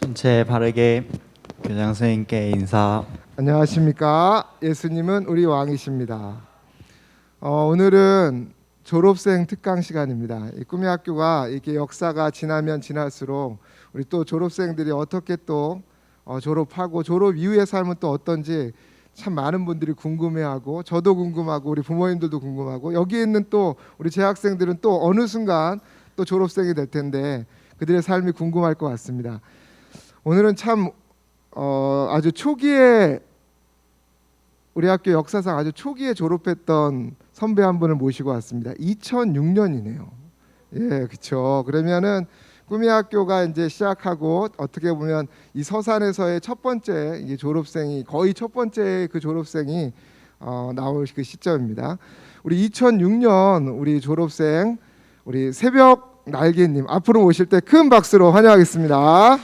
전체 바르게 교장 선생님께 인사. 안녕하십니까. 예수님은 우리 왕이십니다. 오늘은 졸업생 특강 시간입니다. 이 꿈의 학교가 이렇게 역사가 지나면 지날수록 우리 또 졸업생들이 어떻게 또 졸업하고 졸업 이후의 삶은 또 어떤지 참 많은 분들이 궁금해하고, 저도 궁금하고, 우리 부모님들도 궁금하고, 여기 있는 또 우리 재학생들은 또 어느 순간 또 졸업생이 될 텐데 그들의 삶이 궁금할 것 같습니다. 오늘은 참 아주 초기에, 우리 학교 역사상 아주 초기에 졸업했던 선배 한 분을 모시고 왔습니다. 2006년이네요. 예, 그렇죠. 그러면은 꿈의 학교가 이제 시작하고, 어떻게 보면 이 서산에서의 첫 번째 이 졸업생이, 거의 첫 번째 그 졸업생이 나올 그 시점입니다. 우리 2006년 우리 졸업생, 우리 새벽 날개님 앞으로 오실 때 큰 박수로 환영하겠습니다.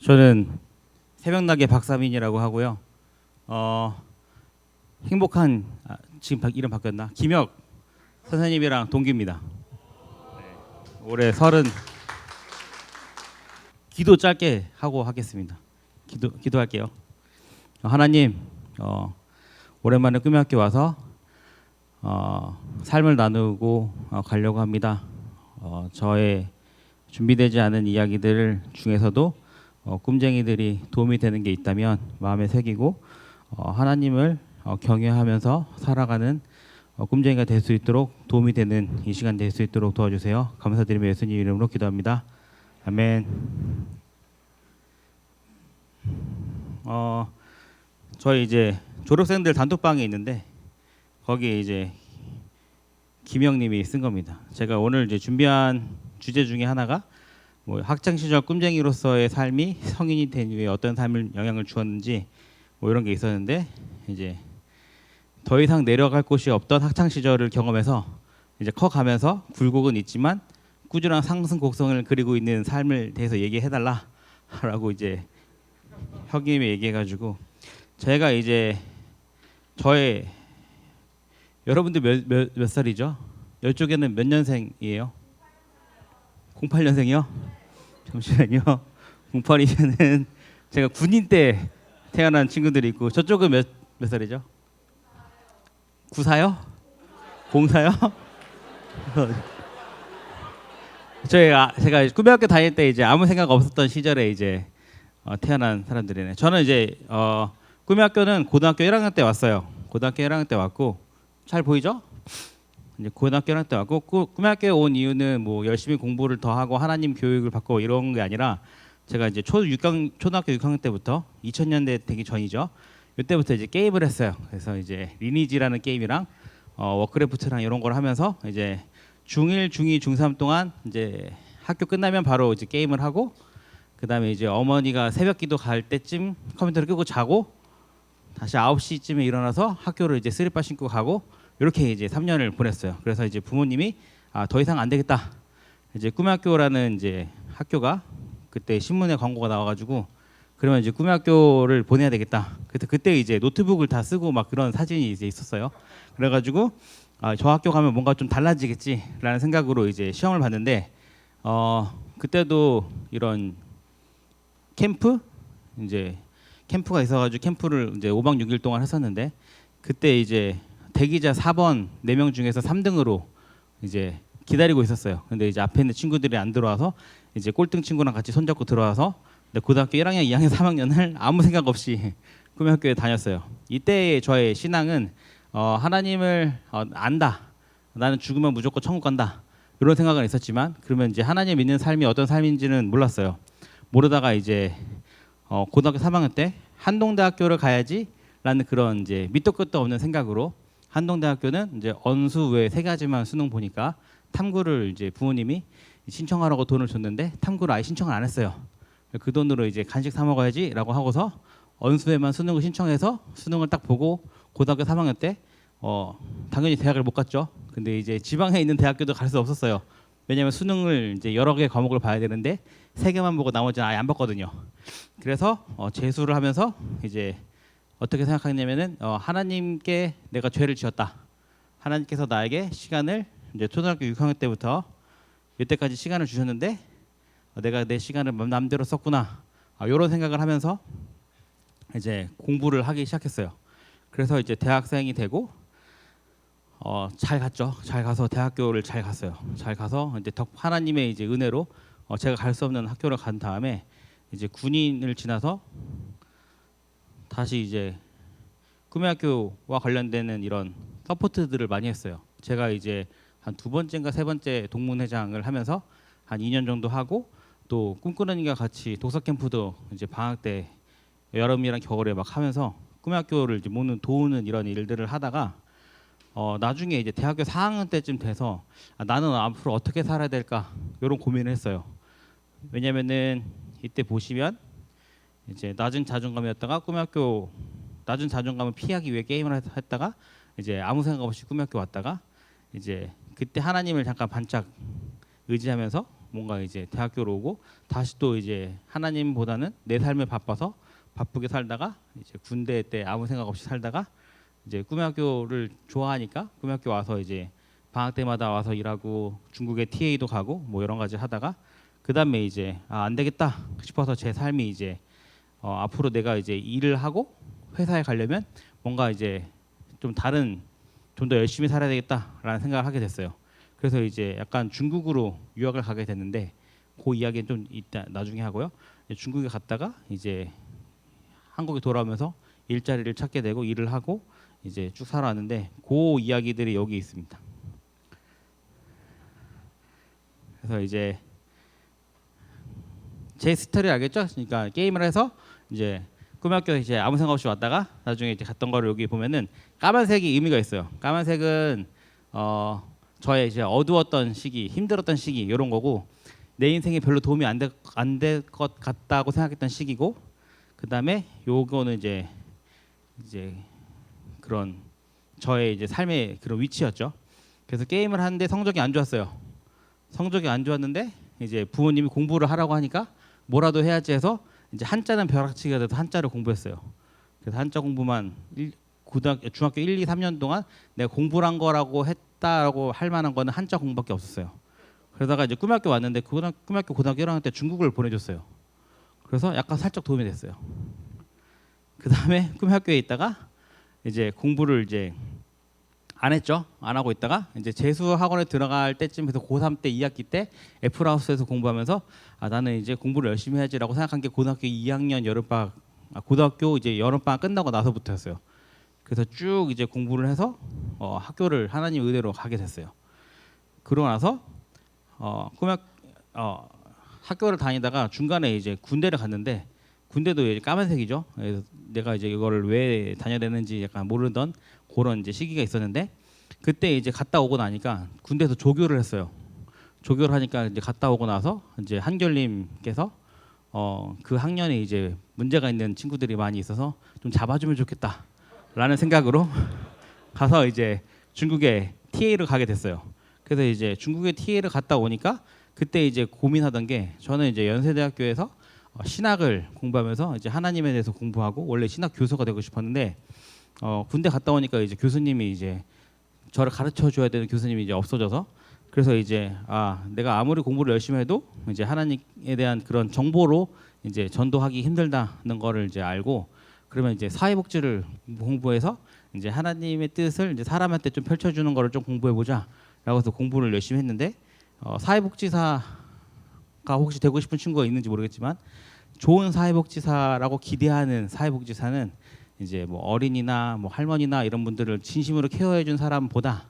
저는 새벽나게 박사민이라고 하고요. 행복한 지금 이름 바뀌었나? 김혁 선생님이랑 동기입니다. 올해 30. 기도 짧게 하고 하겠습니다. 기도할게요. 하나님, 오랜만에 꿈의 학교 와서 삶을 나누고 가려고 합니다. 저의 준비되지 않은 이야기들 중에서도 꿈쟁이들이 도움이 되는 게 있다면 마음에 새기고 하나님을 경외하면서 살아가는 꿈쟁이가 될 수 있도록, 도움이 되는 이 시간 될 수 있도록 도와주세요. 감사드리며 예수님 이름으로 기도합니다. 아멘. 저희 이제 졸업생들 단톡방에 있는데 거기에 이제 김영님이 쓴 겁니다. 제가 오늘 이제 준비한 주제 중에 하나가 뭐 학창 시절 꿈쟁이로서의 삶이 성인이 된 이후에 어떤 삶을 영향을 주었는지 뭐 이런 게 있었는데, 이제 더 이상 내려갈 곳이 없던 학창 시절을 경험해서 이제 커가면서 굴곡은 있지만 꾸준한 상승 곡선을 그리고 있는 삶을 대해서 얘기해달라라고 이제 혁님이 얘기해가지고, 제가 이제 저의, 여러분들 몇 살이죠? 이쪽에는 몇 년생이에요? 08년생이요? 잠시만요. 08이면은 제가 군인 때 태어난 친구들이 있고, 저쪽은 몇 살이죠? 94요? 04요? 제가 꿈의 학교 다닐 때 이제 아무 생각 없었던 시절에 이제 태어난 사람들이네. 저는 이제 꿈의 학교는 고등학교 1학년 때 왔어요. 고등학교 1학년 때 왔고, 잘 보이죠? 이제 고등학교 1학년 때 왔고, 꿈의 학교에 온 이유는 뭐 열심히 공부를 더 하고 하나님 교육을 받고 이런 게 아니라, 제가 이제 초등학교 6학년 때부터 2000년대 되기 전이죠. 이때부터 이제 게임을 했어요. 그래서 이제 리니지라는 게임이랑 워크래프트랑 이런 걸 하면서 이제 중1, 중2, 중3 동안 이제 학교 끝나면 바로 이제 게임을 하고, 그다음에 이제 어머니가 새벽기도 갈 때쯤 컴퓨터를 끄고 자고 다시 9시쯤에 일어나서 학교를 이제 쓰리빠 신고 가고, 이렇게 이제 3년을 보냈어요. 그래서 이제 부모님이 더 이상 안 되겠다. 이제 꿈의 학교라는 이제 학교가 그때 신문에 광고가 나와가지고, 그러면 이제 꿈의 학교를 보내야 되겠다. 그래서 그때 이제 노트북을 다 쓰고 막 그런 사진이 이제 있었어요. 그래가지고 저 학교 가면 뭔가 좀 달라지겠지라는 생각으로 이제 시험을 봤는데, 그때도 이런 캠프가 있어가지고 캠프를 이제 5박 6일 동안 했었는데, 그때 이제 대기자 4번 4명 중에서 3등으로 이제 기다리고 있었어요. 근데 이제 앞에 있는 친구들이 안 들어와서 이제 꼴등 친구랑 같이 손잡고 들어와서 고등학교 1학년, 2학년, 3학년을 아무 생각 없이 꿈의 학교에 다녔어요. 이때의 저의 신앙은 하나님을 안다. 나는 죽으면 무조건 천국 간다. 이런 생각은 있었지만, 그러면 이제 하나님 믿는 삶이 어떤 삶인지는 몰랐어요. 모르다가 이제 고등학교 3학년 때 한동대학교를 가야지라는 그런 이제 밑도 끝도 없는 생각으로, 한동대학교는 이제 언수 외 3가지만 수능 보니까 탐구를 이제 부모님이 신청하라고 돈을 줬는데 탐구를 아예 신청을 안 했어요. 그 돈으로 이제 간식 사 먹어야지라고 하고서 언수에만 수능을 신청해서 수능을 딱 보고 고등학교 3학년 때 당연히 대학을 못 갔죠. 근데 이제 지방에 있는 대학교도 갈 수 없었어요. 왜냐하면 수능을 이제 여러 개 과목을 봐야 되는데 3개만 보고 나머지는 아예 안 봤거든요. 그래서 재수를 하면서 이제 어떻게 생각하냐면은 하나님께 내가 죄를 지었다. 하나님께서 나에게 시간을 이제 초등학교 6학년 때부터 이때까지 시간을 주셨는데 내가 내 시간을 맘대로 썼구나. 이런 생각을 하면서 이제 공부를 하기 시작했어요. 그래서 이제 대학생이 되고 잘 갔죠. 잘 가서 대학교를 잘 갔어요. 잘 가서 이제 하나님의 이제 은혜로 제가 갈 수 없는 학교를 간 다음에 이제 군인을 지나서 다시 이제 꿈의 학교와 관련되는 이런 서포트들을 많이 했어요. 제가 이제 한 두 번째인가 세 번째 동문회장을 하면서 한 2년 정도 하고 또 꿈꾸러니가 같이 독서 캠프도 이제 방학 때 여름이랑 겨울에 막 하면서 꿈의 학교를 이제 도우는 이런 일들을 하다가 나중에 이제 대학교 4학년 때쯤 돼서 나는 앞으로 어떻게 살아야 될까 이런 고민을 했어요. 왜냐면은 이때 보시면 이제 낮은 자존감이었다가 꿈의 학교 낮은 자존감을 피하기 위해 게임을 했다가 이제 아무 생각 없이 꿈의 학교 왔다가 이제 그때 하나님을 잠깐 반짝 의지하면서 뭔가 이제 대학교로 오고 다시 또 이제 하나님보다는 내 삶에 바빠서 바쁘게 살다가 이제 군대 때 아무 생각 없이 살다가 이제 꿈의 학교를 좋아하니까 꿈의 학교 와서 이제 방학 때마다 와서 일하고 중국에 TA도 가고 뭐 여러 가지 하다가 그 다음에 이제 안 되겠다 싶어서 제 삶이 이제 앞으로 내가 이제 일을 하고 회사에 가려면 뭔가 이제 좀 다른 좀 더 열심히 살아야 되겠다라는 생각을 하게 됐어요. 그래서 이제 약간 중국으로 유학을 가게 됐는데 그 이야기는 좀 이따 나중에 하고요. 중국에 갔다가 이제 한국에 돌아오면서 일자리를 찾게 되고 일을 하고 이제 쭉 살아왔는데 그 이야기들이 여기 있습니다. 그래서 이제 제 스토리 알겠죠? 그러니까 게임을 해서 이제 꿈의 학교에 이제 아무 생각 없이 왔다가 나중에 이제 갔던 거를 여기 보면은 까만색이 의미가 있어요. 까만색은 저의 이제 어두웠던 시기, 힘들었던 시기 이런 거고 내 인생에 별로 도움이 안 될 것 같다고 생각했던 시기고 그다음에 요거는 이제 그런 저의 이제 삶의 그런 위치였죠. 그래서 게임을 하는데 성적이 안 좋았어요. 성적이 안 좋았는데 이제 부모님이 공부를 하라고 하니까 뭐라도 해야지 해서 이제 한자는 벼락치기가 돼서 한자를 공부했어요. 그래서 한자 공부만 중학교 1, 2, 3년 동안 내가 공부를 한 거라고 했다라고 할 만한 거는 한자 공부밖에 없었어요. 그러다가 이제 꿈의 학교 왔는데 꿈의 학교 고등학교 1학년 때 중국을 보내줬어요. 그래서 약간 살짝 도움이 됐어요. 그 다음에 꿈의 학교에 있다가 이제 공부를 이제 안 했죠. 안 하고 있다가 이제 재수 학원에 들어갈 때쯤 해서 고3 때 2학기 때 애플하우스에서 공부하면서 나는 이제 공부를 열심히 해야지라고 생각한 게 고등학교 2학년 여름방학 고등학교 이제 여름방학 끝나고 나서부터였어요. 그래서 쭉 이제 공부를 해서 학교를 하나님 의대로 가게 됐어요. 그러고 나서 학교를 다니다가 중간에 이제 군대를 갔는데 군대도 이제 까만색이죠. 그래서 내가 이제 이거를 왜 다녀야 되는지 약간 모르던 그런 이제 시기가 있었는데 그때 이제 갔다 오고 나니까 군대에서 조교를 했어요. 조교를 하니까 이제 갔다 오고 나서 이제 한결님께서 그 학년에 이제 문제가 있는 친구들이 많이 있어서 좀 잡아주면 좋겠다라는 생각으로 가서 이제 중국에 TA를 가게 됐어요. 그래서 이제 중국에 TA를 갔다 오니까 그때 이제 고민하던 게 저는 이제 연세대학교에서 신학을 공부하면서 이제 하나님에 대해서 공부하고 원래 신학 교수가 되고 싶었는데 군대 갔다 오니까 이제 교수님이 이제 저를 가르쳐 줘야 되는 교수님이 이제 없어져서 그래서 이제 내가 아무리 공부를 열심히 해도 이제 하나님에 대한 그런 정보로 이제 전도하기 힘들다는 거를 이제 알고 그러면 이제 사회복지를 공부해서 이제 하나님의 뜻을 이제 사람한테 좀 펼쳐주는 거를 좀 공부해 보자라고 해서 공부를 열심히 했는데 사회복지사가 혹시 되고 싶은 친구가 있는지 모르겠지만 좋은 사회복지사라고 기대하는 사회복지사는 이제 뭐 어린이나 뭐 할머니나 이런 분들을 진심으로 케어해 준 사람보다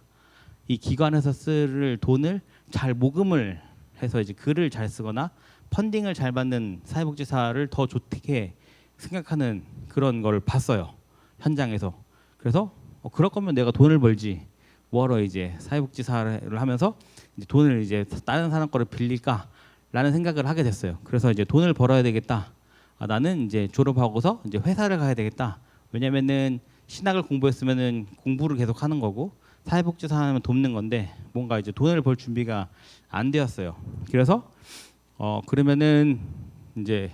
이 기관에서 쓸 돈을 잘 모금을 해서 이제 글을 잘 쓰거나 펀딩을 잘 받는 사회복지사를 더 좋게 생각하는 그런 걸 봤어요. 현장에서. 그래서 그럴 거면 내가 돈을 벌지 뭐하러 이제 사회복지사를 하면서 이제 돈을 이제 다른 사람 거를 빌릴까라는 생각을 하게 됐어요. 그래서 이제 돈을 벌어야 되겠다. 나는 이제 졸업하고서 이제 회사를 가야 되겠다. 왜냐면은 신학을 공부했으면은 공부를 계속 하는 거고 사회복지사 하면 돕는 건데 뭔가 이제 돈을 벌 준비가 안 되었어요. 그래서 그러면은 이제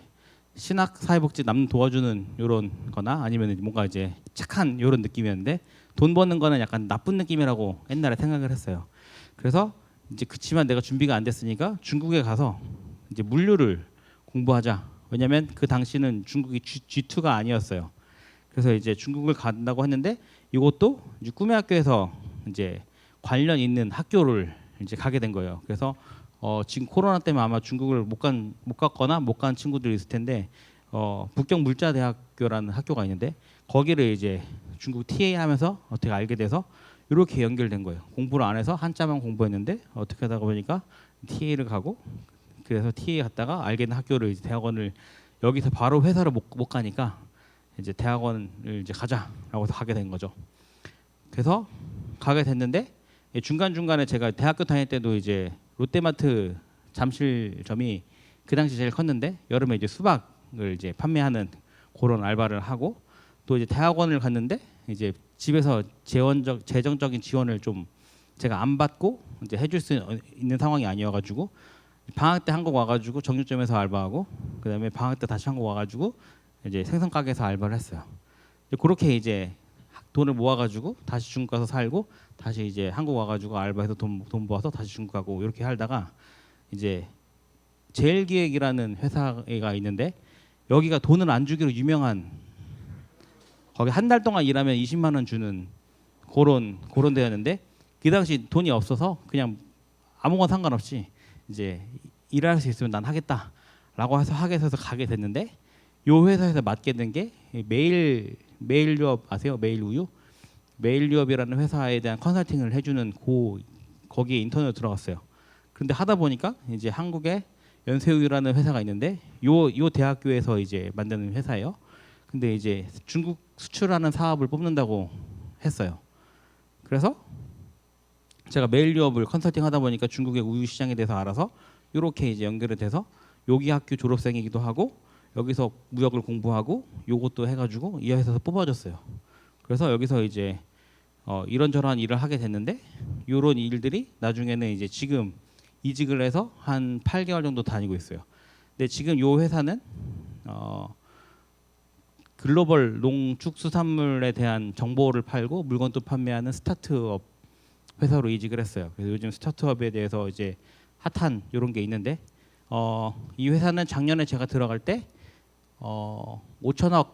신학 사회복지 남 도와주는 요런 거나 아니면 뭔가 이제 착한 요런 느낌이었는데 돈 버는 거는 약간 나쁜 느낌이라고 옛날에 생각을 했어요. 그래서 이제 그치만 내가 준비가 안 됐으니까 중국에 가서 이제 물류를 공부하자. 왜냐하면 그 당시는 중국이 G2가 아니었어요. 그래서 이제 중국을 간다고 했는데 이것도 이제 꿈의 학교에서 이제 관련 있는 학교를 이제 가게 된 거예요. 그래서 지금 코로나 때문에 아마 중국을 못 갔거나 못 간 친구들이 있을 텐데 북경 물자대학교라는 학교가 있는데 거기를 이제 중국 TA 하면서 어떻게 알게 돼서 이렇게 연결된 거예요. 공부를 안 해서 한자만 공부했는데 어떻게 하다 보니까 TA를 가고 그래서 TA 갔다가 알게 된 학교를 이제 대학원을 여기서 바로 회사를 못 가니까 이제 대학원을 이제 가자라고 해서 가게 된 거죠. 그래서 가게 됐는데 중간 중간에 제가 대학교 다닐 때도 이제 롯데마트 잠실점이 그 당시 제일 컸는데 여름에 이제 수박을 이제 판매하는 그런 알바를 하고 또 이제 대학원을 갔는데 이제 집에서 재정적인 지원을 좀 제가 안 받고 이제 해줄 수 있는 상황이 아니어가지고 방학 때 한국 와가지고 정육점에서 알바하고 그다음에 방학 때 다시 한국 와가지고 이제 생선 가게에서 알바를 했어요. 그렇게 이제 돈을 모아가지고 다시 중국 가서 살고 다시 이제 한국 와가지고 알바해서 돈 모아서 다시 중국 가고 이렇게 하다가 이제 제일기획이라는 회사가 있는데 여기가 돈을 안 주기로 유명한 거기 한 달 동안 일하면 20만 원 주는 그런 데였는데 그 당시 돈이 없어서 그냥 아무거나 상관없이 이제 일할 수 있으면 난 하겠다라고 해서 하게 돼서 가게 됐는데 요 회사에서 맡게 된 게 메일유업 아세요? 메일우유? 메일유업이라는 회사에 대한 컨설팅을 해주는 거기에 인턴으로 들어갔어요. 그런데 하다 보니까 이제 한국에 연세우유라는 회사가 있는데 요 대학교에서 이제 만드는 회사예요. 근데 이제 중국 수출하는 사업을 뽑는다고 했어요. 그래서 제가 메일유업을 컨설팅 하다 보니까 중국의 우유 시장에 대해서 알아서 이렇게 이제 연결이 돼서 여기 학교 졸업생이기도 하고 여기서 무역을 공부하고 요것도 해가지고 이 회사에서 뽑아줬어요. 그래서 여기서 이제 이런저런 일을 하게 됐는데 이런 일들이 나중에는 이제 지금 이직을 해서 한 8개월 정도 다니고 있어요. 근데 지금 요 회사는 글로벌 농축수산물에 대한 정보를 팔고 물건도 판매하는 스타트업 회사로 이직을 했어요. 그래서 요즘 스타트업에 대해서 이제 핫한 이런 게 있는데 이 회사는 작년에 제가 들어갈 때 5천억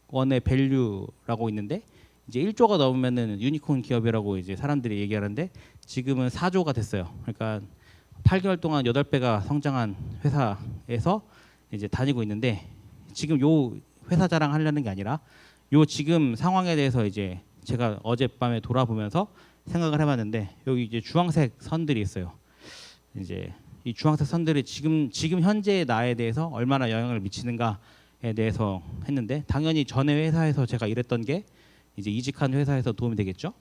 원의 밸류라고 있는데 이제 1조가 넘으면은 유니콘 기업이라고 이제 사람들이 얘기하는데 지금은 4조가 됐어요. 그러니까 8개월 동안 8배가 성장한 회사에서 이제 다니고 있는데 지금 요 회사 자랑하려는 게 아니라 요 지금 상황에 대해서 이제 제가 어젯밤에 돌아보면서 생각을 해봤는데 여기 이제 주황색 선들이 있어요. 이제 이 주황색 선들이 지금 현재의 나에 대해서 얼마나 영향을 미치는가에 대해서 했는데 당연히 전에 회사에서 제가 일했던 게 이제 이직한 회사에서 도움이 되겠죠.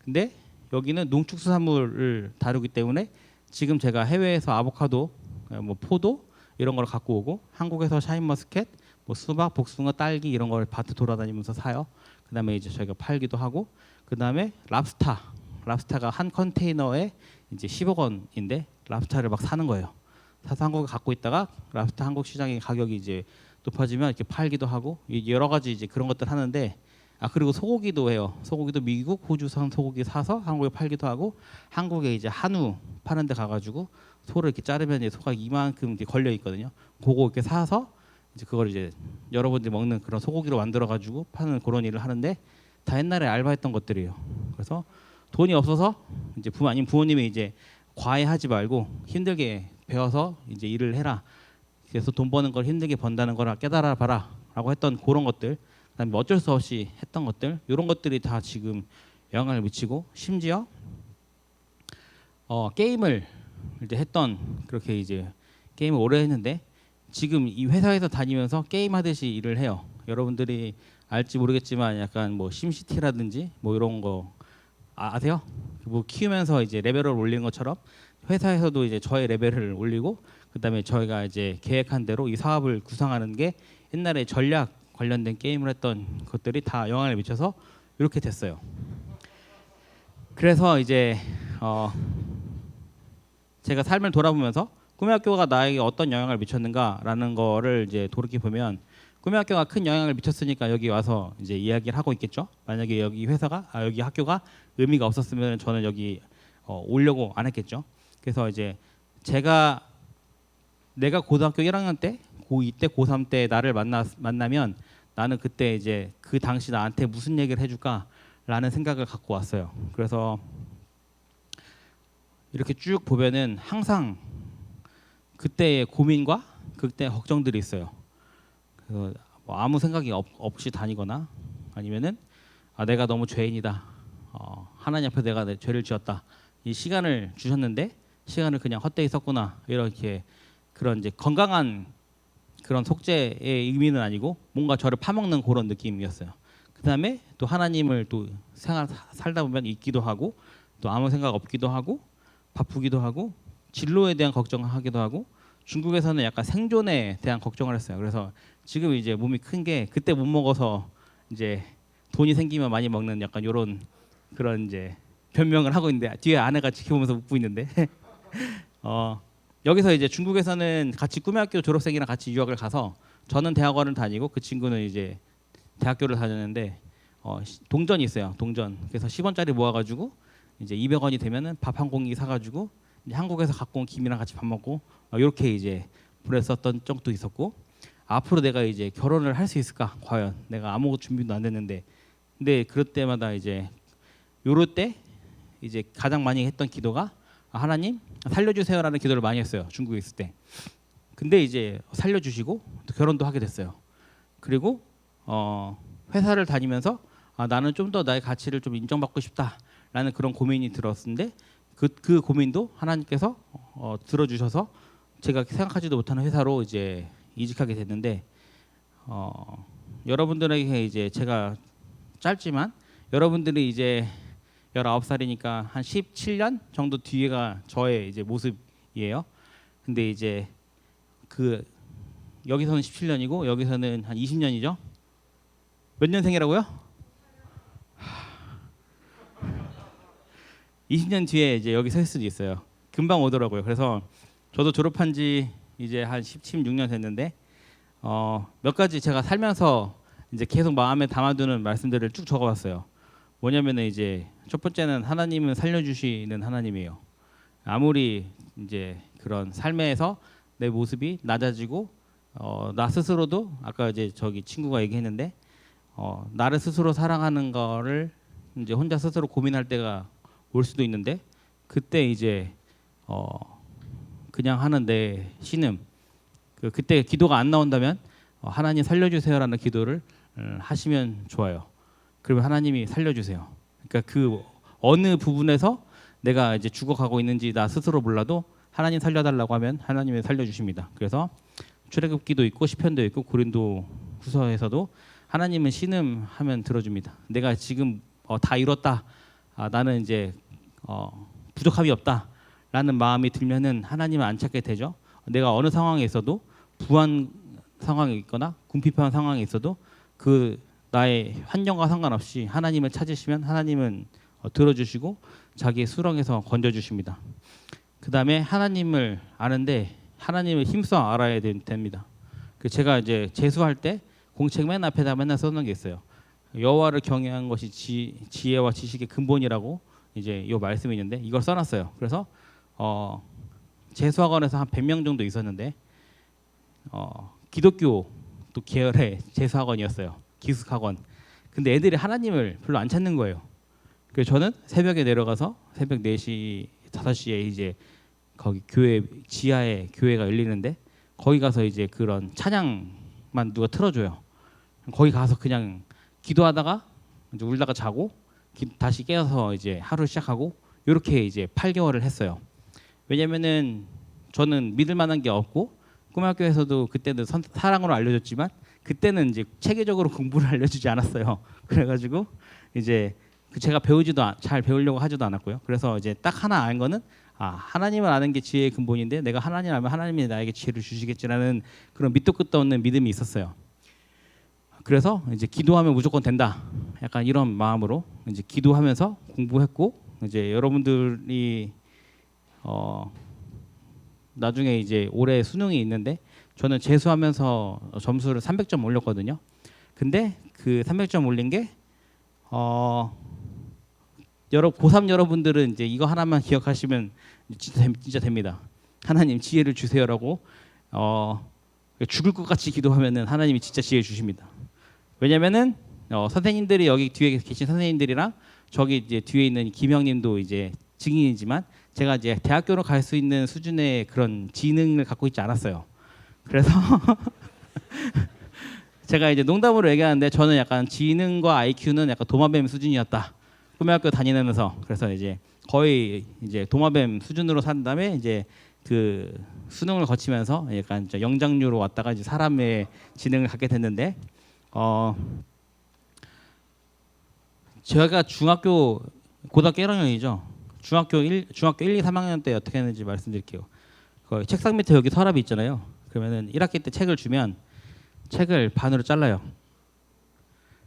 근데 여기는 농축수산물을 다루기 때문에 지금 제가 해외에서 아보카도, 뭐 포도 이런 걸 갖고 오고 한국에서 샤인머스켓, 뭐 수박, 복숭아, 딸기 이런 걸 밭에 돌아다니면서 사요. 그다음에 이제 저희가 팔기도 하고 그다음에 랍스타가 한 컨테이너에 이제 10억 원인데 랍스타를 막 사는 거예요. 사서 한국에 갖고 있다가 랍스타 한국 시장의 가격이 이제 높아지면 이렇게 팔기도 하고 여러 가지 이제 그런 것들 하는데 그리고 소고기도 해요. 소고기도 미국, 호주산 소고기 사서 한국에 팔기도 하고 한국에 이제 한우 파는 데 가가지고 소를 이렇게 자르면 이제 소가 이만큼 이렇게 걸려 있거든요. 그거 이렇게 사서 이제 그걸 이제 여러분들이 먹는 그런 소고기로 만들어가지고 파는 그런 일을 하는데 다 옛날에 알바했던 것들이에요. 그래서 돈이 없어서 이제 부모님이 이제 과외하지 말고 힘들게 배워서 이제 일을 해라. 그래서 돈 버는 걸 힘들게 번다는 거라 깨달아 봐라라고 했던 그런 것들. 그다음에 어쩔 수 없이 했던 것들 이런 것들이 다 지금 영향을 미치고 심지어 게임을 이제 했던 그렇게 이제 게임을 오래 했는데 지금 이 회사에서 다니면서 게임 하듯이 일을 해요. 여러분들이 알지 모르겠지만 약간 뭐 심시티라든지 뭐 이런 거 아세요? 뭐 키우면서 이제 레벨을 올리는 것처럼 회사에서도 이제 저의 레벨을 올리고 그다음에 저희가 이제 계획한 대로 이 사업을 구상하는 게 옛날에 전략 관련된 게임을 했던 것들이 다 영향을 미쳐서 이렇게 됐어요. 그래서 이제 제가 삶을 돌아보면서 꿈의 학교가 나에게 어떤 영향을 미쳤는가라는 거를 이제 돌이켜 보면 꿈의 학교가 큰 영향을 미쳤으니까 여기 와서 이제 이야기를 하고 있겠죠. 만약에 여기 여기 학교가 의미가 없었으면 저는 여기 오려고 안 했겠죠. 그래서 이제 내가 고등학교 1학년 때 고2 때 고3 때 나를 만나면 나는 그때 이제 그 당시 나한테 무슨 얘기를 해줄까라는 생각을 갖고 왔어요. 그래서 이렇게 쭉 보면은 항상 그때의 고민과 그때 걱정들이 있어요. 그래서 뭐 아무 생각이 없이 다니거나 아니면은 내가 너무 죄인이다. 하나님 앞에 내가 내 죄를 지었다. 이 시간을 주셨는데 시간을 그냥 헛되이 썼구나. 이렇게 그런 이제 건강한 그런 속죄의 의미는 아니고 뭔가 저를 파먹는 그런 느낌이었어요. 그다음에 또 하나님을 또 살다 보면 잊기도 하고 또 아무 생각 없기도 하고 바쁘기도 하고 진로에 대한 걱정하기도 하고 중국에서는 약간 생존에 대한 걱정을 했어요. 그래서 지금 이제 몸이 큰 게 그때 못 먹어서 이제 돈이 생기면 많이 먹는 약간 이런 그런 이제 변명을 하고 있는데 뒤에 아내가 지켜보면서 웃고 있는데 여기서 이제 중국에서는 같이 꿈의학교 졸업생이랑 같이 유학을 가서 저는 대학원을 다니고 그 친구는 이제 대학교를 다녔는데 동전이 있어요. 동전. 그래서 10원짜리 모아가지고 이제 200원이 되면은 밥 한 공기 사가지고 이제 한국에서 갖고 온 김이랑 같이 밥 먹고 이렇게 이제 보냈었던 적도 있었고 앞으로 내가 이제 결혼을 할 수 있을까? 과연 내가 아무것도 준비도 안 됐는데 근데 그럴 때마다 이제 요럴 때 이제 가장 많이 했던 기도가 하나님 살려주세요라는 기도를 많이 했어요. 중국에 있을 때. 근데 이제 살려주시고 또 결혼도 하게 됐어요. 그리고 회사를 다니면서 나는 좀 더 나의 가치를 좀 인정받고 싶다라는 그런 고민이 들었는데 그 고민도 하나님께서 들어주셔서 제가 생각하지도 못하는 회사로 이제 이직하게 됐는데 여러분들에게 이제 제가 짧지만 여러분들이 이제 19살이니까 한 17년 정도 뒤에가 저의 이제 모습이에요. 근데 이제 그 여기서는 17년이고 여기서는 한 20년이죠. 몇 년생이라고요? 20년 뒤에 이제 여기 설 수도 있어요. 금방 오더라고요. 그래서 저도 졸업한 지 이제 한 16년 됐는데 몇 가지 제가 살면서 이제 계속 마음에 담아두는 말씀들을 쭉 적어봤어요. 뭐냐면은 이제 첫 번째는 하나님은 살려주시는 하나님이에요. 아무리 이제 그런 삶에서 내 모습이 낮아지고 나 스스로도 아까 이제 저기 친구가 얘기했는데 나를 스스로 사랑하는 거를 이제 혼자 스스로 고민할 때가 올 수도 있는데 그때 이제 그냥 하는 내 신음 그때 기도가 안 나온다면 하나님 살려주세요라는 기도를 하시면 좋아요. 그러면 하나님이 살려주세요. 그러니까 그 어느 부분에서 내가 이제 죽어가고 있는지 나 스스로 몰라도 하나님 살려달라고 하면 하나님이 살려주십니다. 그래서 출애굽기도 있고 시편도 있고 고린도 후서에서도 하나님은 신음하면 들어줍니다. 내가 지금 다 이뤘다. 나는 이제 부족함이 없다라는 마음이 들면은 하나님을 안 찾게 되죠. 내가 어느 상황에 있어도 부한 상황에 있거나 궁핍한 상황에 있어도 그 나의 환경과 상관없이 하나님을 찾으시면 하나님은 들어주시고 자기의 수렁에서 건져주십니다. 그 다음에 하나님을 아는데 하나님을 힘써 알아야 됩니다. 제가 이제 재수할 때 공책 맨 앞에다 맨날 써놓은 게 있어요. 여호와를 경외하는 것이 지혜와 지식의 근본이라고 이제 이 말씀이 있는데 이걸 써놨어요. 그래서 재수학원에서 한 100명 정도 있었는데 기독교 또 계열의 재수학원이었어요. 기숙학원. 근데 애들이 하나님을 별로 안 찾는 거예요. 그래서 저는 새벽에 내려가서 새벽 4시, 5시에 이제 거기 교회 지하에 교회가 열리는데 거기 가서 이제 그런 찬양만 누가 틀어줘요. 거기 가서 그냥 기도하다가 이제 울다가 자고 다시 깨어서 이제 하루 시작하고 이렇게 이제 8개월을 했어요. 왜냐면은 저는 믿을 만한 게 없고 꿈학교에서도 그때는 사랑으로 알려줬지만 그때는 이제 체계적으로 공부를 알려주지 않았어요. 그래가지고 이제 제가 잘 배우려고 하지도 않았고요. 그래서 이제 딱 하나 안 거는 하나님을 아는 게 지혜의 근본인데 내가 하나님을 알면 하나님이 나에게 지혜를 주시겠지라는 그런 밑도 끝도 없는 믿음이 있었어요. 그래서 이제 기도하면 무조건 된다. 약간 이런 마음으로 이제 기도하면서 공부했고 이제 여러분들이 나중에 이제 올해 수능이 있는데 저는 재수하면서 점수를 300점 올렸거든요. 근데 그 300점 올린 게 고3 여러분들은 이제 이거 하나만 기억하시면 진짜 됩니다. 하나님 지혜를 주세요라고 죽을 것 같이 기도하면은 하나님이 진짜 지혜 주십니다. 왜냐면은 선생님들이 여기 뒤에 계신 선생님들이랑 저기 이제 뒤에 있는 김영님도 이제 증인이지만 제가 이제 대학교로 갈 수 있는 수준의 그런 지능을 갖고 있지 않았어요. 그래서 제가 이제 농담으로 얘기하는데 저는 약간 지능과 IQ는 약간 도마뱀 수준이었다. 꿈의 학교 다니면서. 그래서 이제 거의 이제 도마뱀 수준으로 산 다음에 이제 그 수능을 거치면서 약간 이제 영장류로 왔다가 이제 사람의 지능을 갖게 됐는데 제가 고등학교 1학년이죠. 중학교 1, 2, 3학년 때 어떻게 했는지 말씀드릴게요. 그 책상 밑에 여기 서랍이 있잖아요. 그러면은 1학기 때 책을 주면 책을 반으로 잘라요.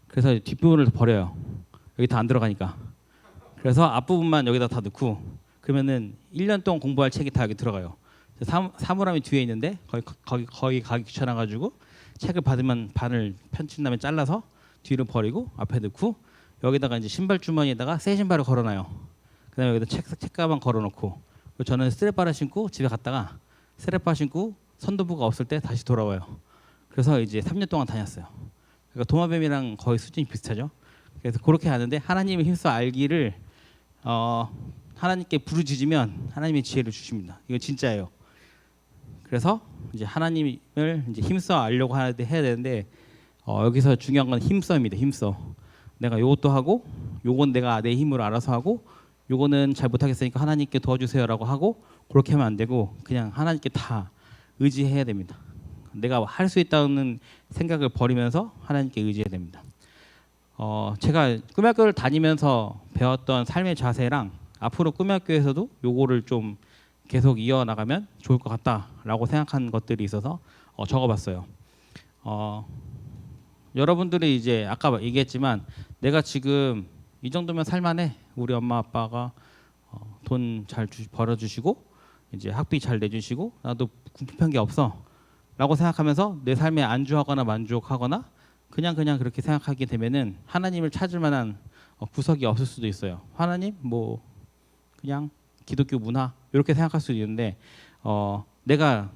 그래서 뒷부분을 버려요. 여기 다 안 들어가니까. 그래서 앞부분만 여기다 다 넣고 그러면은 1년 동안 공부할 책이 다 여기 들어가요. 사물함이 뒤에 있는데 거기 가기 귀찮아가지고 책을 받으면 반을 편친 다음에 잘라서 뒤로 버리고 앞에 넣고 여기다가 이제 신발 주머니에다가 새 신발을 걸어놔요. 그다음에 여기다 책가방 걸어놓고 저는 스트랩바를 신고 집에 갔다가 스트랩바 신고 선도부가 없을 때 다시 돌아와요. 그래서 이제 3년 동안 다녔어요. 그러니까 도마뱀이랑 거의 수준이 비슷하죠. 그래서 그렇게 하는데 하나님의 힘써 알기를 하나님께 부르짖으면 하나님의 지혜를 주십니다. 이거 진짜예요. 그래서 이제 하나님을 이제 힘써 알려고 해야 되는데 여기서 중요한 건 힘써입니다. 힘써. 내가 요것도 하고 요건 내가 내 힘으로 알아서 하고 요거는 잘 못하겠으니까 하나님께 도와주세요라고 하고 그렇게 하면 안 되고 그냥 하나님께 다 의지해야 됩니다. 내가 할 수 있다는 생각을 버리면서 하나님께 의지해야 됩니다. 제가 꿈학교를 다니면서 배웠던 삶의 자세랑 앞으로 꿈학교에서도 요거를 좀 계속 이어나가면 좋을 것 같다라고 생각한 것들이 있어서 적어봤어요. 여러분들이 이제 아까 얘기했지만 내가 지금 이 정도면 살만해. 우리 엄마 아빠가 돈 잘 벌어주시고 이제 학비 잘 내주시고 나도 불편한 게 없어라고 생각하면서 내 삶에 안주하거나 만족하거나 그냥 그렇게 생각하게 되면은 하나님을 찾을 만한 구석이 없을 수도 있어요. 하나님 뭐 그냥 기독교 문화 이렇게 생각할 수도 있는데 내가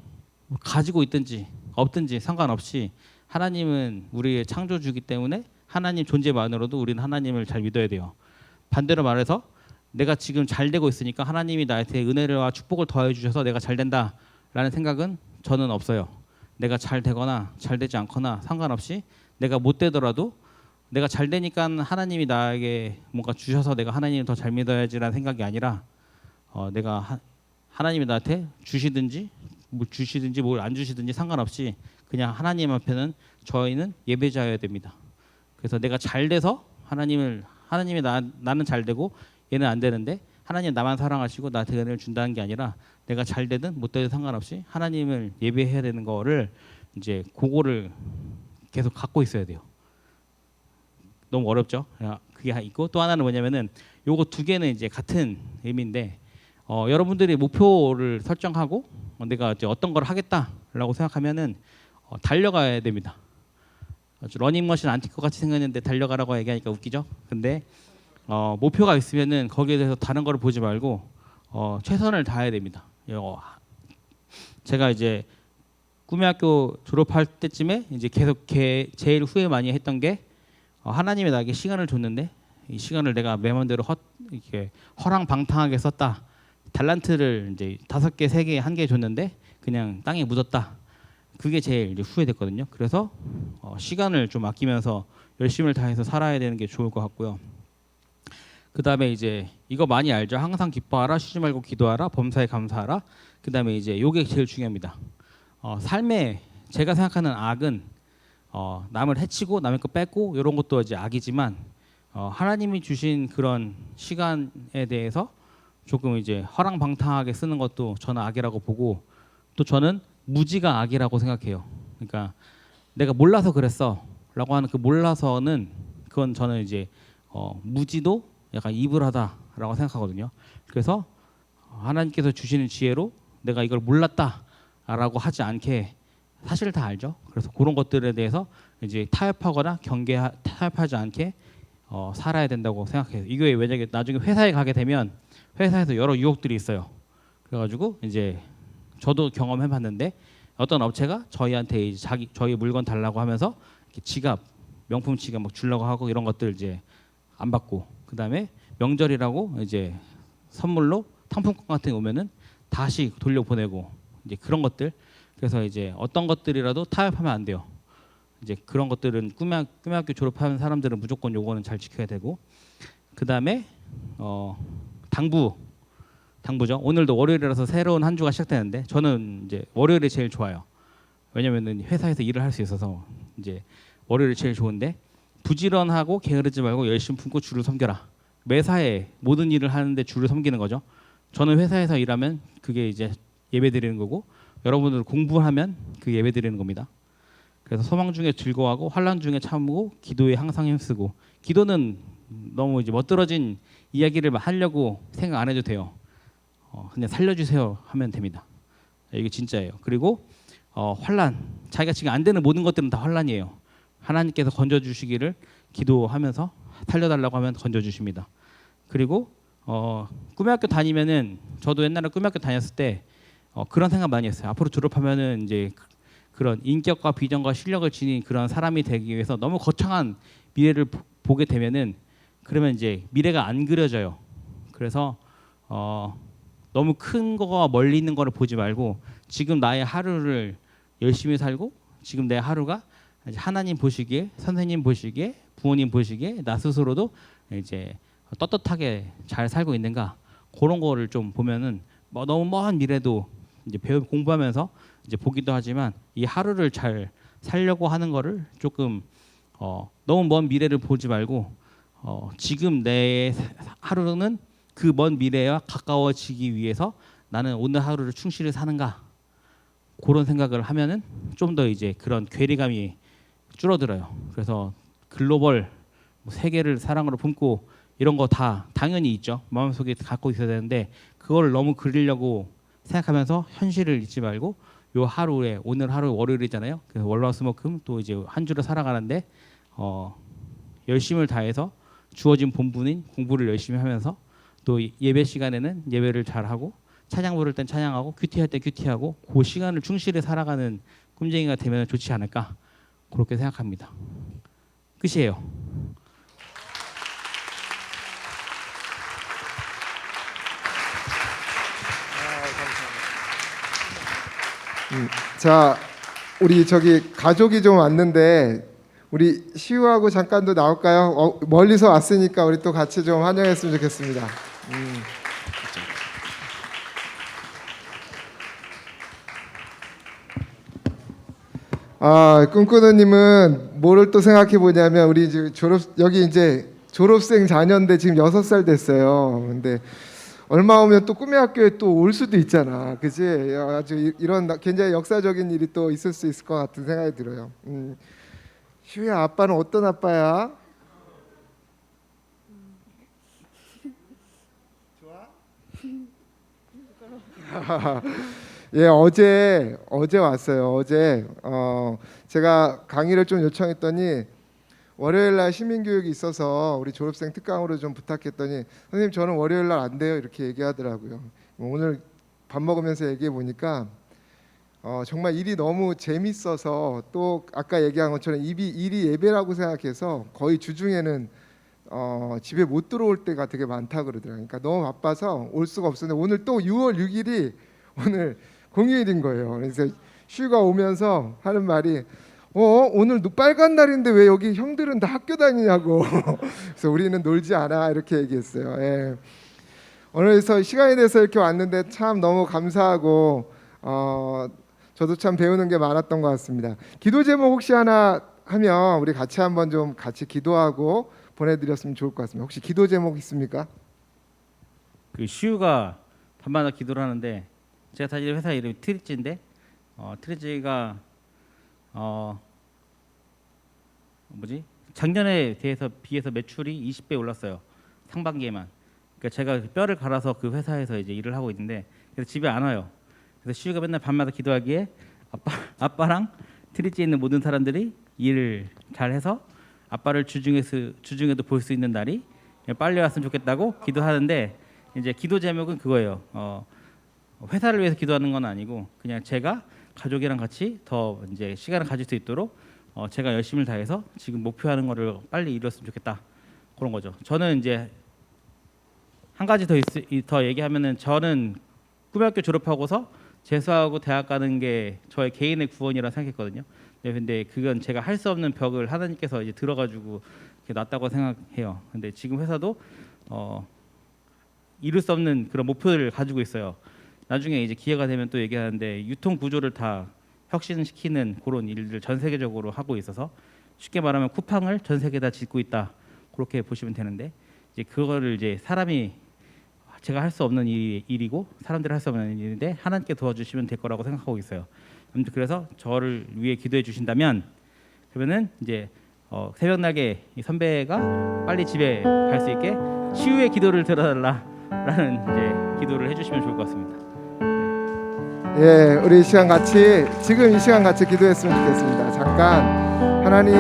가지고 있든지 없든지 상관없이 하나님은 우리의 창조주기 때문에 하나님 존재만으로도 우리는 하나님을 잘 믿어야 돼요. 반대로 말해서 내가 지금 잘 되고 있으니까 하나님이 나한테 은혜와 축복을 더해 주셔서 내가 잘 된다라는 생각은 저는 없어요. 내가 잘 되거나 잘 되지 않거나 상관없이 내가 못 되더라도 내가 잘 되니까 하나님이 나에게 뭔가 주셔서 내가 하나님을 더 잘 믿어야지라는 생각이 아니라 내가 하나님이 나한테 주시든지 뭘 안 주시든지 상관없이 그냥 하나님 앞에는 저희는 예배자여야 됩니다. 그래서 내가 잘 돼서 하나님이 나는 잘 되고 얘는 안 되는데 하나님 나만 사랑하시고 나한테 은혜를 준다는 게 아니라 내가 잘 되든 못 되든 상관없이 하나님을 예배해야 되는 거를 이제 그거를 계속 갖고 있어야 돼요. 너무 어렵죠? 그게 있고 또 하나는 뭐냐면은 요거 두 개는 이제 같은 의미인데 여러분들이 목표를 설정하고 내가 이제 어떤 걸 하겠다라고 생각하면은 달려가야 됩니다. 러닝머신 안뛸 것 같이 생겼는데 달려가라고 얘기하니까 웃기죠? 근데 목표가 있으면은 거기에 대해서 다른 거를 보지 말고 최선을 다해야 됩니다. 제가 이제 꿈의 학교 졸업할 때쯤에 이제 계속 제일 후회 많이 했던 게 하나님이 나에게 시간을 줬는데 이 시간을 내가 내 마음대로 이렇게 허랑방탕하게 썼다. 달란트를 이제 5개, 3개, 1개 줬는데 그냥 땅에 묻었다. 그게 제일 이제 후회됐거든요. 그래서 시간을 좀 아끼면서 열심을 다해서 살아야 되는 게 좋을 것 같고요. 그 다음에 이제 이거 많이 알죠. 항상 기뻐하라, 쉬지 말고 기도하라, 범사에 감사하라. 그 다음에 이제 요게 제일 중요합니다. 삶에 제가 생각하는 악은 남을 해치고 남의 거 뺏고 이런 것도 이제 악이지만 하나님이 주신 그런 시간에 대해서 조금 이제 허랑방탕하게 쓰는 것도 저는 악이라고 보고 또 저는 무지가 악이라고 생각해요. 그러니까 내가 몰라서 그랬어라고 하는 그 몰라서는 그건 저는 이제 무지도 약간 이불하다라고 생각하거든요. 그래서 하나님께서 주시는 지혜로 내가 이걸 몰랐다라고 하지 않게 사실 다 알죠. 그래서 그런 것들에 대해서 이제 타협하거나 타협하지 않게 살아야 된다고 생각해요. 이게 왜냐면 나중에 회사에 가게 되면 회사에서 여러 유혹들이 있어요. 그래가지고 이제 저도 경험해봤는데 어떤 업체가 저희한테 이제 저희 물건 달라고 하면서 이렇게 지갑, 명품 지갑 막 주려고 하고 이런 것들 이제 안 받고, 그다음에 명절이라고 이제 선물로 상품권 같은 게 오면은 다시 돌려보내고 이제 그런 것들. 그래서 이제 어떤 것들이라도 타협하면 안 돼요. 이제 그런 것들은 꿈의학교 졸업하는 사람들은 무조건 요거는 잘 지켜야 되고, 그다음에 당부죠. 오늘도 월요일이라서 새로운 한 주가 시작되는데 저는 이제 월요일이 제일 좋아요. 왜냐면은 회사에서 일을 할 수 있어서 이제 월요일이 제일 좋은데, 부지런하고 게으르지 말고 열심히 품고 주를 섬겨라. 매사에 모든 일을 하는데 주를 섬기는 거죠. 저는 회사에서 일하면 그게 이제 예배 드리는 거고, 여러분들 공부하면 그 예배 드리는 겁니다. 그래서 소망 중에 즐거워하고 환난 중에 참고 기도에 항상 힘쓰고. 기도는 너무 이제 멋들어진 이야기를 하려고 생각 안 해도 돼요. 그냥 살려주세요 하면 됩니다. 이게 진짜예요. 그리고 환난, 자기가 지금 안 되는 모든 것들은 다 환난이에요. 하나님께서 건져주시기를 기도하면서 살려달라고 하면 건져주십니다. 그리고 꿈의 학교 다니면은, 저도 옛날에 꿈의 학교 다녔을 때 그런 생각 많이 했어요. 앞으로 졸업하면은 이제 그런 인격과 비전과 실력을 지닌 그런 사람이 되기 위해서 너무 거창한 미래를 보게 되면은, 그러면 이제 미래가 안 그려져요. 그래서 너무 큰 거와 멀리 있는 거를 보지 말고 지금 나의 하루를 열심히 살고, 지금 내 하루가 하나님 보시기에, 선생님 보시기에, 부모님 보시기에 나 스스로도 이제 떳떳하게 잘 살고 있는가, 그런 거를 좀 보면은 너무 먼 미래도 이제 공부하면서 이제 보기도 하지만, 이 하루를 잘 살려고 하는 거를 조금 너무 먼 미래를 보지 말고 지금 내 하루는 그 먼 미래와 가까워지기 위해서 나는 오늘 하루를 충실히 사는가, 그런 생각을 하면은 좀 더 이제 그런 괴리감이 줄어들어요. 그래서 글로벌 세계를 사랑으로 품고 이런 거 다 당연히 있죠. 마음속에 갖고 있어야 되는데, 그걸 너무 그리려고 생각하면서 현실을 잊지 말고, 요 하루에, 오늘 하루 월요일이잖아요. 그래서 월화수목금 또 이제 한 주를 살아가는데 열심을 다해서 주어진 본분인 공부를 열심히 하면서, 또 예배 시간에는 예배를 잘 하고, 찬양 부를 땐 찬양하고, 큐티할 때 큐티하고, 그 시간을 충실히 살아가는 꿈쟁이가 되면 좋지 않을까, 그렇게 생각합니다. 끝이에요. 자, 우리 저기 가족이 좀 왔는데 우리 시우하고 잠깐도 나올까요? 멀리서 왔으니까 우리 또 같이 좀 환영했으면 좋겠습니다. 꿈꾸는님은 뭐를 또 생각해 보냐면, 우리 지금 여기 이제 졸업생 자녀인데 지금 6살 됐어요. 근데 얼마 오면 또 꿈의 학교에 또 올 수도 있잖아, 그지? 아주 이런 굉장히 역사적인 일이 또 있을 수 있을 것 같은 생각이 들어요. 슈야, 아빠는 어떤 아빠야? 좋아? 예, 어제 왔어요. 어제 제가 강의를 좀 요청했더니, 월요일날 시민교육이 있어서 우리 졸업생 특강으로 좀 부탁했더니, 선생님 저는 월요일날 안 돼요, 이렇게 얘기하더라고요. 오늘 밥 먹으면서 얘기해 보니까 정말 일이 너무 재밌어서, 또 아까 얘기한 것처럼 일이 예배라고 생각해서 거의 주중에는 집에 못 들어올 때가 되게 많다 그러더라고요. 그러니까 너무 바빠서 올 수가 없었는데, 오늘 또 6월 6일이 오늘 공휴일인 거예요. 그래서 슈가 오면서 하는 말이, 오늘 빨간 날인데 왜 여기 형들은 다 학교 다니냐고. 그래서 우리는 놀지 않아, 이렇게 얘기했어요. 예. 오늘서 시간이 돼서 이렇게 왔는데 참 너무 감사하고 저도 참 배우는 게 많았던 것 같습니다. 기도 제목 혹시 하나 하면 우리 같이 한번 좀 같이 기도하고 보내드렸으면 좋을 것 같습니다. 혹시 기도 제목 있습니까? 그 시우가 밤마다 기도를 하는데, 제가 다니는 회사 이름이 트리지인데, 트리지가 작년에 비해서 매출이 20배 올랐어요. 상반기에만. 그러니까 제가 뼈를 갈아서 그 회사에서 이제 일을 하고 있는데, 그래서 집에 안 와요. 그래서 시우가 맨날 밤마다 기도하기에 아빠랑 트리지에 있는 모든 사람들이 일을 잘해서 아빠를 주중에도 볼 수 있는 날이 빨리 왔으면 좋겠다고 기도하는데, 이제 기도 제목은 그거예요. 회사를 위해서 기도하는 건 아니고 그냥 제가 가족이랑 같이 더 이제 시간을 가질 수 있도록 제가 열심히 다해서 지금 목표하는 거를 빨리 이뤘으면 좋겠다. 그런 거죠. 저는 이제 한 가지 더 얘기하면은 저는 꿈의 학교 졸업하고서 재수하고 대학 가는 게 저의 개인의 구원이라 생각했거든요. 네, 근데 그건 제가 할 수 없는 벽을 하나님께서 이제 들어가지고 놨다고 생각해요. 근데 지금 회사도 이룰 수 없는 그런 목표를 가지고 있어요. 나중에 이제 기회가 되면 또 얘기하는데 유통 구조를 다 혁신시키는 그런 일들 전 세계적으로 하고 있어서 쉽게 말하면 쿠팡을 전 세계다 짓고 있다. 그렇게 보시면 되는데 이제 그거를 이제 사람이 제가 할 수 없는 일이고 사람들이 할 수 없는 일인데 하나님께 도와주시면 될 거라고 생각하고 있어요. 아무튼 그래서 저를 위해 기도해 주신다면 그러면은 이제 새벽날개 이 선배가 빨리 집에 갈 수 있게 치유의 기도를 들어달라라는 이제 기도를 해주시면 좋을 것 같습니다. 예, 우리 이 시간 같이 지금 이 시간 같이 기도했으면 좋겠습니다. 잠깐 하나님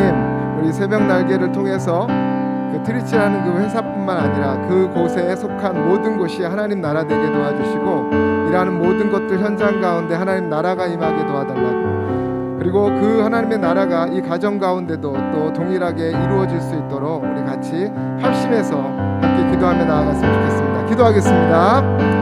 우리 새벽 날개를 통해서 그 트리치라는 그 회사뿐만 아니라 그 곳에 속한 모든 곳이 하나님 나라 되게 도와주시고 일하는 모든 것들 현장 가운데 하나님 나라가 임하게 도와달라고 그리고 그 하나님의 나라가 이 가정 가운데도 또 동일하게 이루어질 수 있도록 우리 같이 합심해서 함께 기도하며 나아갔으면 좋겠습니다. 기도하겠습니다.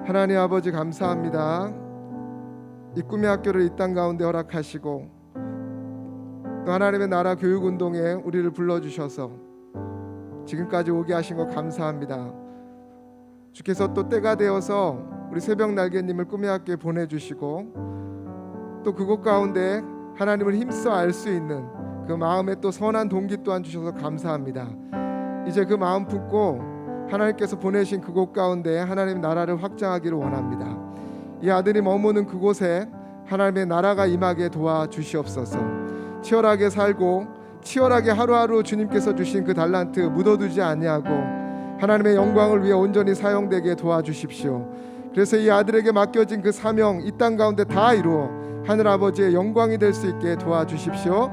하나님 아버지 감사합니다. 이 꿈의 학교를 이 땅 가운데 허락하시고 또 하나님의 나라 교육운동에 우리를 불러주셔서 지금까지 오게 하신 것 감사합니다. 주께서 또 때가 되어서 우리 새벽 날개님을 꿈의 학교에 보내주시고 또 그곳 가운데 하나님을 힘써 알 수 있는 그 마음에 또 선한 동기 또한 주셔서 감사합니다. 이제 그 마음 품고 하나님께서 보내신 그곳 가운데 하나님 나라를 확장하기를 원합니다. 이 아들이 머무는 그곳에 하나님의 나라가 임하게 도와주시옵소서. 치열하게 살고 치열하게 하루하루 주님께서 주신 그 달란트 묻어두지 아니하고 하나님의 영광을 위해 온전히 사용되게 도와주십시오. 그래서 이 아들에게 맡겨진 그 사명 이 땅 가운데 다 이루어 하늘 아버지의 영광이 될 수 있게 도와주십시오.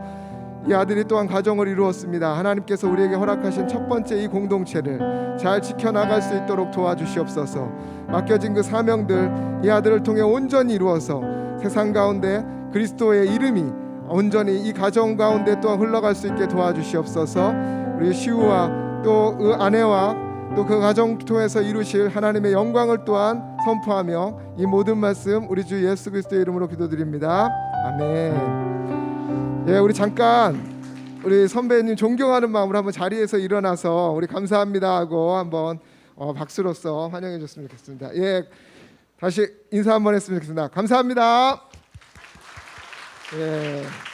이 아들이 또한 가정을 이루었습니다. 하나님께서 우리에게 허락하신 첫 번째 이 공동체를 잘 지켜나갈 수 있도록 도와주시옵소서. 맡겨진 그 사명들 이 아들을 통해 온전히 이루어서 세상 가운데 그리스도의 이름이 온전히 이 가정 가운데 또한 흘러갈 수 있게 도와주시옵소서. 우리 시우와 또 그 아내와 또 그 가정 통해서 이루실 하나님의 영광을 또한 선포하며 이 모든 말씀 우리 주 예수 그리스도의 이름으로 기도드립니다. 아멘. 예, 우리 잠깐 우리 선배님 존경하는 마음으로 한번 자리에서 일어나서 우리 감사합니다 하고 한번 박수로서 환영해 줬으면 좋겠습니다. 예, 다시 인사 한번 했으면 좋겠습니다. 감사합니다. 예.